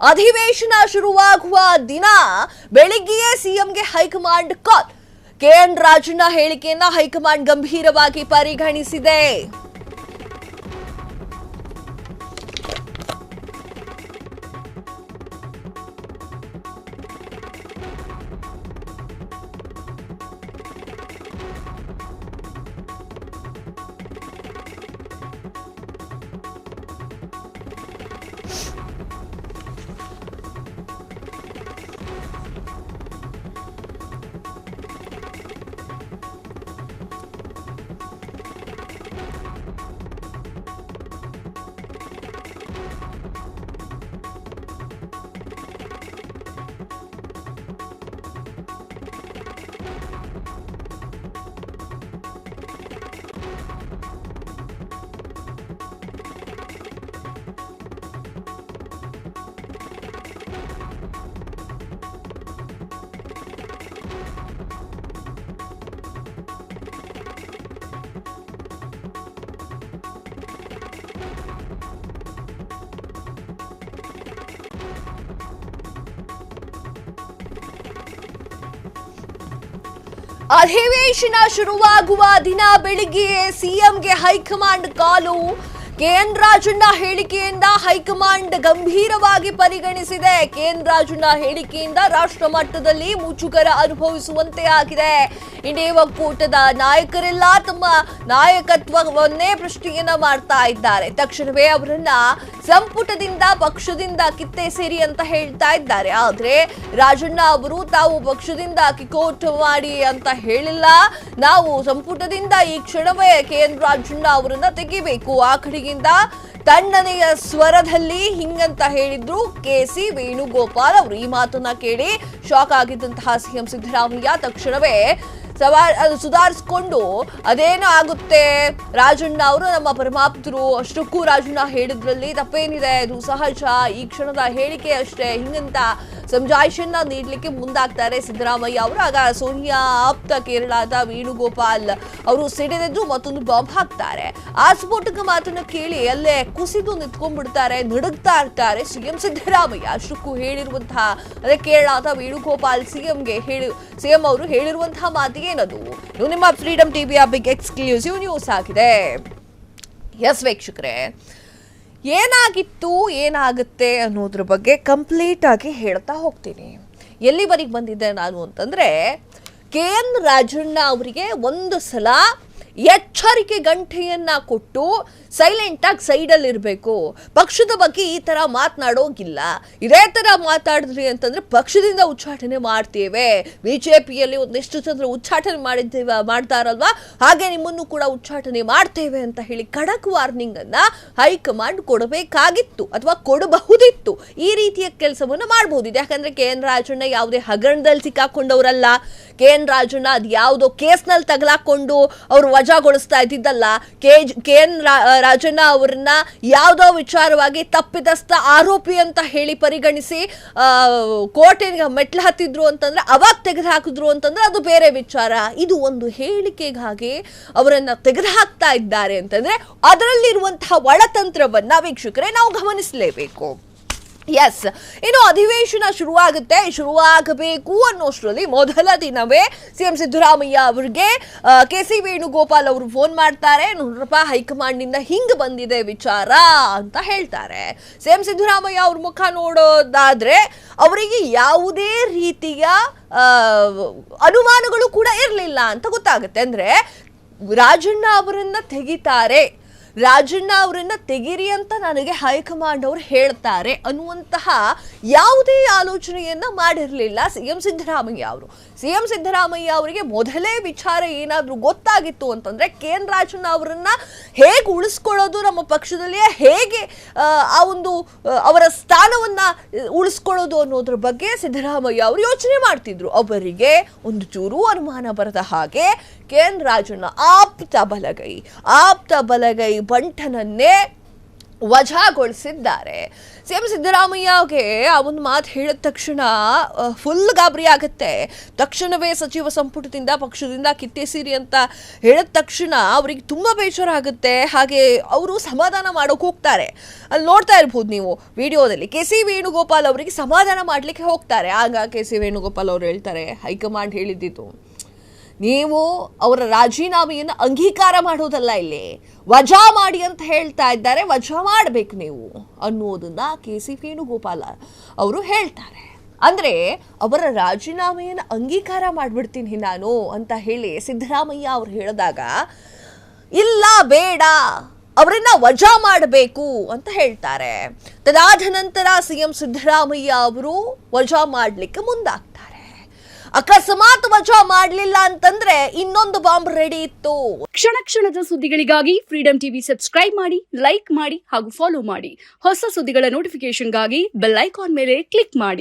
ಅಧಿವೇಶನ ಶುರುವಾಗುವ ದಿನ ಬೆಳಿಗ್ಗೆಯೇ ಸಿಎಂಗೆ ಹೈಕಮಾಂಡ್ ಕಾಲ್. ಕೆಎನ್ ರಾಜಣ್ಣ ಹೇಳಿಕೆಯನ್ನ ಹೈಕಮಾಂಡ್ ಗಂಭೀರವಾಗಿ ಪರಿಗಣಿಸಿದೆ. ಅಧಿವೇಶನ ಶುರುವಾಗುವ ದಿನ ಬೆಳಿಗ್ಗೆ ಸಿಎಂಗೆ ಹೈಕಮಾಂಡ್ ಕಾಲು. ಕೆಎನ್ ರಾಜಣ್ಣ ಹೇಳಿಕೆಯಿಂದ ಹೈಕಮಾಂಡ್ ಗಂಭೀರವಾಗಿ ಪರಿಗಣಿಸಿದೆ. ಕೆಎನ್ ರಾಜಣ್ಣ ಹೇಳಿಕೆಯಿಂದ ರಾಷ್ಟ್ರ ಮಟ್ಟದಲ್ಲಿ ಮುಜುಗರ ಅನುಭವಿಸುವಂತೆ ಆಗಿದೆ. ಇಂಡಿಯಾ ಒಕ್ಕೂಟದ ನಾಯಕರೆಲ್ಲ ತಮ್ಮ ನಾಯಕತ್ವವನ್ನೇ ಪ್ರಶ್ನೆಯನ್ನ ಮಾಡ್ತಾ ಇದ್ದಾರೆ. ತಕ್ಷಣವೇ ಅವರನ್ನ ಸಂಪುಟದಿಂದ ಪಕ್ಷದಿಂದ ಕಿತ್ತೆ ಸೇರಿ ಅಂತ ಹೇಳ್ತಾ ಇದ್ದಾರೆ. ಆದ್ರೆ ರಾಜಣ್ಣ ಅವರು ತಾವು ಪಕ್ಷದಿಂದ ಕಿಕ್ಔಟ್ ಮಾಡಿ ಅಂತ ಹೇಳಿಲ್ಲ. ನಾವು ಸಂಪುಟದಿಂದ ಈ ಕ್ಷಣವೇ ಕೆಎನ್ ರಾಜಣ್ಣ ಅವರನ್ನ ತೆಗಿಬೇಕು. ಆ ಕಡೆಗಿಂದ ತಣ್ಣನೆಯ ಸ್ವರದಲ್ಲಿ ಹಿಂಗಂತ ಹೇಳಿದ್ರು ಕೆಸಿ ವೇಣುಗೋಪಾಲ್ ಅವರು. ಈ ಮಾತನ್ನ ಕೇಳಿ ಶಾಕ್ ಆಗಿದ್ದಂತಹ ಸಿಎಂ ಸಿದ್ದರಾಮಯ್ಯ ತಕ್ಷಣವೇ ಸುಧಾರಿಸಿಕೊಂಡು ಅದೇನೋ ಆಗುತ್ತೆ, ರಾಜಣ್ಣ ಅವರು ನಮ್ಮ ಪರಮಾಪ್ತರು, ಅಷ್ಟಕ್ಕೂ ರಾಜಣ್ಣ ಹೇಳಿದ್ರಲ್ಲಿ ತಪ್ಪೇನಿದೆ, ಅದು ಸಹಜ, ಈ ಕ್ಷಣದ ಹೇಳಿಕೆ ಅಷ್ಟೇ, ಹಿಂಗಂತ ಸಮಜಾಯಿಷನ್ನ ನೀಡಲಿಕ್ಕೆ ಮುಂದಾಗ್ತಾರೆ ಸಿದ್ದರಾಮಯ್ಯ ಅವರು. ಆಗ ಸೋನಿಯಾ ಆಪ್ತ ಕೇರಳದ ವೇಣುಗೋಪಾಲ್ ಅವರು ಸಿಡಿದೆದ್ದು ಮತ್ತೊಂದು ಬಾಂಬ್ ಹಾಕ್ತಾರೆ. ಆ ಸ್ಫೋಟಕ ಮಾತನ್ನ ಕೇಳಿ ಅಲ್ಲೇ ಕುಸಿದು ನಿಂತ್ಕೊಂಡ್ಬಿಡ್ತಾರೆ, ನಡುಗ್ತಾ ಇರ್ತಾರೆ ಸಿಎಂ ಸಿದ್ದರಾಮಯ್ಯ. ಅಷ್ಟಕ್ಕೂ ಹೇಳಿರುವಂತಹ ಅದೇ ಕೇರಳದ ವೇಣುಗೋಪಾಲ್ ಸಿಎಂ ಅವರು ಹೇಳಿರುವಂತಹ ಮಾತಿಗೆ ಏನದು ಇದು ನಿಮ್ಮ ಫ್ರೀಡಮ್ ಟಿವಿಯ ಬಿಗ್ ಎಕ್ಸ್ಕ್ಲೂಸಿವ್ ನ್ಯೂಸ್ ಆಗಿದೆ. ಎಸ್ ವೀಕ್ಷಕರೇ, ಏನಾಗಿತ್ತು ಏನಾಗುತ್ತೆ ಅನ್ನೋದ್ರ ಬಗ್ಗೆ ಕಂಪ್ಲೀಟ್ ಆಗಿ ಹೇಳ್ತಾ ಹೋಗ್ತೀನಿ. ಎಲ್ಲಿವರೆಗೆ ಬಂದಿದ್ದೆ ನಾನು ಅಂತಂದ್ರೆ, ಕೆಎನ್ ರಾಜಣ್ಣ ಅವರಿಗೆ ಒಂದು ಸಲ ಎಚ್ಚರಿಕೆ ಗಂಟೆಯನ್ನ ಕೊಟ್ಟು ಸೈಲೆಂಟ್ ಆಗಿ ಸೈಡಲ್ಲಿ ಇರಬೇಕು. ಪಕ್ಷದ ಬಗ್ಗೆ ಈ ತರ ಮಾತನಾಡೋಗಿಲ್ಲ. ಇದೇ ತರ ಮಾತಾಡಿದ್ರಿ ಅಂತಂದ್ರೆ ಪಕ್ಷದಿಂದ ಉಚ್ಚಾಟನೆ ಮಾಡ್ತೇವೆ. ಬಿಜೆಪಿಯಲ್ಲಿ ಒಂದಿಷ್ಟು ಜನರು ಉಚ್ಚಾಟನೆ ಮಾಡ್ತಾರಲ್ವಾ, ಹಾಗೆ ನಿಮ್ಮನ್ನು ಕೂಡ ಉಚ್ಚಾಟನೆ ಮಾಡ್ತೇವೆ ಅಂತ ಹೇಳಿ ಖಡಕ್ ವಾರ್ನಿಂಗ್ ಅನ್ನ ಹೈಕಮಾಂಡ್ ಕೊಡಬೇಕಾಗಿತ್ತು ಅಥವಾ ಕೊಡಬಹುದಿತ್ತು. ಈ ರೀತಿಯ ಕೆಲಸವನ್ನು ಮಾಡಬಹುದಿತ್ತು. ಯಾಕಂದ್ರೆ ಕೆಎನ್ ರಾಜಣ್ಣ ಯಾವುದೇ ಹಗರಣದಲ್ಲಿ ಸಿಕ್ಕಾಕೊಂಡವರಲ್ಲ. ಕೆಎನ್ ರಾಜಣ್ಣ ಅದು ಯಾವುದೋ ಕೇಸ್ನಲ್ಲಿ ತಗಲಾಕೊಂಡು ಅವರು ವಜಾಗೊಳಿಸ್ತಾ ಇದ್ದಿದ್ದಲ್ಲ. ಕೆಎನ್ ರಾಜಣ್ಣ ಅವರನ್ನ ಯಾವುದೋ ವಿಚಾರವಾಗಿ ತಪ್ಪಿತಸ್ಥ ಆರೋಪಿ ಅಂತ ಹೇಳಿ ಪರಿಗಣಿಸಿ ಕೋರ್ಟಿಗೆ ಮೆಟ್ಲು ಹತ್ತಿದ್ರು ಅಂತಂದ್ರೆ, ಅವಾಗ ತೆಗೆದು ಹಾಕಿದ್ರು ಅಂತಂದ್ರೆ ಅದು ಬೇರೆ ವಿಚಾರ. ಇದು ಒಂದು ಹೇಳಿಕೆಗಾಗಿ ಅವರನ್ನ ತೆಗೆದು ಹಾಕ್ತಾ ಇದ್ದಾರೆ ಅಂತಂದ್ರೆ ಅದರಲ್ಲಿರುವಂತಹ ಒಳತಂತ್ರವನ್ನ ವೀಕ್ಷಕರೇ ನಾವು ಗಮನಿಸಲೇಬೇಕು. ಎಸ್, ಇನ್ನು ಅಧಿವೇಶನ ಶುರುವಾಗಬೇಕು ಅನ್ನೋಷ್ಟರಲ್ಲಿ ಮೊದಲ ದಿನವೇ ಸಿಎಂ ಸಿದ್ದರಾಮಯ್ಯ ಅವರಿಗೆ ಕೆಸಿ ವೇಣುಗೋಪಾಲ್ ಅವರು ಫೋನ್ ಮಾಡ್ತಾರೆ. ನೋಡ್ರಪ್ಪ, ಹೈಕಮಾಂಡ್ ನಿಂದ ಹಿಂಗ್ ಬಂದಿದೆ ವಿಚಾರ ಅಂತ ಹೇಳ್ತಾರೆ. ಸಿಎಂ ಸಿದ್ದರಾಮಯ್ಯ ಅವ್ರ ಮುಖ ನೋಡೋದಾದ್ರೆ ಅವರಿಗೆ ಯಾವುದೇ ರೀತಿಯ ಅನುಮಾನಗಳು ಕೂಡ ಇರಲಿಲ್ಲ ಅಂತ ಗೊತ್ತಾಗುತ್ತೆ. ಅಂದ್ರೆ ರಾಜಣ್ಣ ಅವರನ್ನ ತೆಗಿತಾರೆ, ರಾಜಣ್ಣ ಅವರನ್ನ ತೆಗಿರಿ ಅಂತ ನನಗೆ ಹೈಕಮಾಂಡ್ ಅವರು ಹೇಳ್ತಾರೆ ಅನ್ನುವಂತಹ ಯಾವುದೇ ಆಲೋಚನೆಯನ್ನ ಮಾಡಿರಲಿಲ್ಲ ಸಿಎಂ ಸಿದ್ದರಾಮಯ್ಯ ಅವರು. ಸಿಎಂ ಸಿದ್ದರಾಮಯ್ಯ ಅವರಿಗೆ ಮೊದಲೇ ವಿಚಾರ ಏನಾದ್ರೂ ಗೊತ್ತಾಗಿತ್ತು ಅಂತಂದ್ರೆ ಕೆಎನ್ ರಾಜಣ್ಣ ಅವರನ್ನ ಹೇಗೆ ಉಳಿಸ್ಕೊಳ್ಳೋದು, ನಮ್ಮ ಪಕ್ಷದಲ್ಲಿಯೇ ಹೇಗೆ ಆ ಒಂದು ಅವರ ಸ್ಥಾನವನ್ನ ಉಳಿಸ್ಕೊಳ್ಳೋದು ಅನ್ನೋದ್ರ ಬಗ್ಗೆ ಸಿದ್ದರಾಮಯ್ಯ ಅವರು ಯೋಚನೆ ಮಾಡ್ತಿದ್ರು. ಅವರಿಗೆ ಒಂದು ಚೂರು ಅನುಮಾನ ಬರದ ಹಾಗೆ ಕೆಎನ್ ರಾಜಣ್ಣ ಆಪ್ತ ಬಲಗೈ ಬಂಟನನ್ನೇ ವಜಾಗೊಳಿಸಿದ್ದಾರೆ. ಸಿಎಂ ಸಿದ್ದರಾಮಯ್ಯಗೆ ಆ ಒಂದು ಮಾತು ಹೇಳಿದ ತಕ್ಷಣ ಫುಲ್ ಗಾಬರಿ ಆಗುತ್ತೆ. ತಕ್ಷಣವೇ ಸಚಿವ ಸಂಪುಟದಿಂದ ಪಕ್ಷದಿಂದ ಕಿತ್ತೆಸೀರಿ ಅಂತ ಹೇಳಿದ ತಕ್ಷಣ ಅವರಿಗೆ ತುಂಬಾ ಬೇಜಾರಾಗುತ್ತೆ. ಹಾಗೆ ಅವರು ಸಮಾಧಾನ ಮಾಡೋಕೆ ಹೋಗ್ತಾರೆ. ಅಲ್ಲಿ ನೋಡ್ತಾ ಇರ್ಬೋದು ನೀವು ವಿಡಿಯೋದಲ್ಲಿ ಕೆ.ಸಿ. ವೇಣುಗೋಪಾಲ್ ಅವರಿಗೆ ಸಮಾಧಾನ ಮಾಡಲಿಕ್ಕೆ ಹೋಗ್ತಾರೆ. ಆಗ ಕೆ.ಸಿ. ವೇಣುಗೋಪಾಲ್ ಅವರು ಹೇಳ್ತಾರೆ, ಹೈಕಮಾಂಡ್ ಹೇಳಿದ್ದಿತ್ತು ನೀವು ಅವರ ರಾಜೀನಾಮೆಯನ್ನು ಅಂಗೀಕಾರ ಮಾಡೋದಲ್ಲ, ಇಲ್ಲಿ ವಜಾ ಮಾಡಿ ಅಂತ ಹೇಳ್ತಾ ಇದ್ದಾರೆ, ವಜಾ ಮಾಡಬೇಕು ನೀವು ಅನ್ನೋದನ್ನ ಕೆ.ಸಿ. ವೇಣುಗೋಪಾಲ್ ಅವರು ಹೇಳ್ತಾರೆ. ಅಂದ್ರೆ ಅವರ ರಾಜೀನಾಮೆಯನ್ನು ಅಂಗೀಕಾರ ಮಾಡಿಬಿಡ್ತೀನಿ ನಾನು ಅಂತ ಹೇಳಿ ಸಿದ್ದರಾಮಯ್ಯ ಅವರು ಹೇಳಿದಾಗ ಇಲ್ಲ ಬೇಡ ಅವರನ್ನ ವಜಾ ಮಾಡಬೇಕು ಅಂತ ಹೇಳ್ತಾರೆ. ತದಾದ ನಂತರ ಸಿಎಂ ಸಿದ್ದರಾಮಯ್ಯ ಅವರು ವಜಾ ಮಾಡಲಿಕ್ಕೆ ಮುಂದಾಗ್ತಾರೆ. ಅಕಸ್ಮಾತ್ ವಜಾ ಮಾಡಲಿಲ್ಲ ಅಂತಂದ್ರೆ ಇನ್ನೊಂದು ಬಾಂಬ್ ರೆಡಿ ಇತ್ತು. ಕ್ಷಣ ಕ್ಷಣದ ಸುದ್ದಿಗಳಿಗಾಗಿ ಫ್ರೀಡಂ ಟಿವಿ ಸಬ್ಸ್ಕ್ರೈಬ್ ಮಾಡಿ, ಲೈಕ್ ಮಾಡಿ ಹಾಗೂ ಫಾಲೋ ಮಾಡಿ. ಹೊಸ ಸುದ್ದಿಗಳ ನೋಟಿಫಿಕೇಶನ್ಗಾಗಿ ಬೆಲ್ ಐಕಾನ್ ಮೇಲೆ ಕ್ಲಿಕ್ ಮಾಡಿ.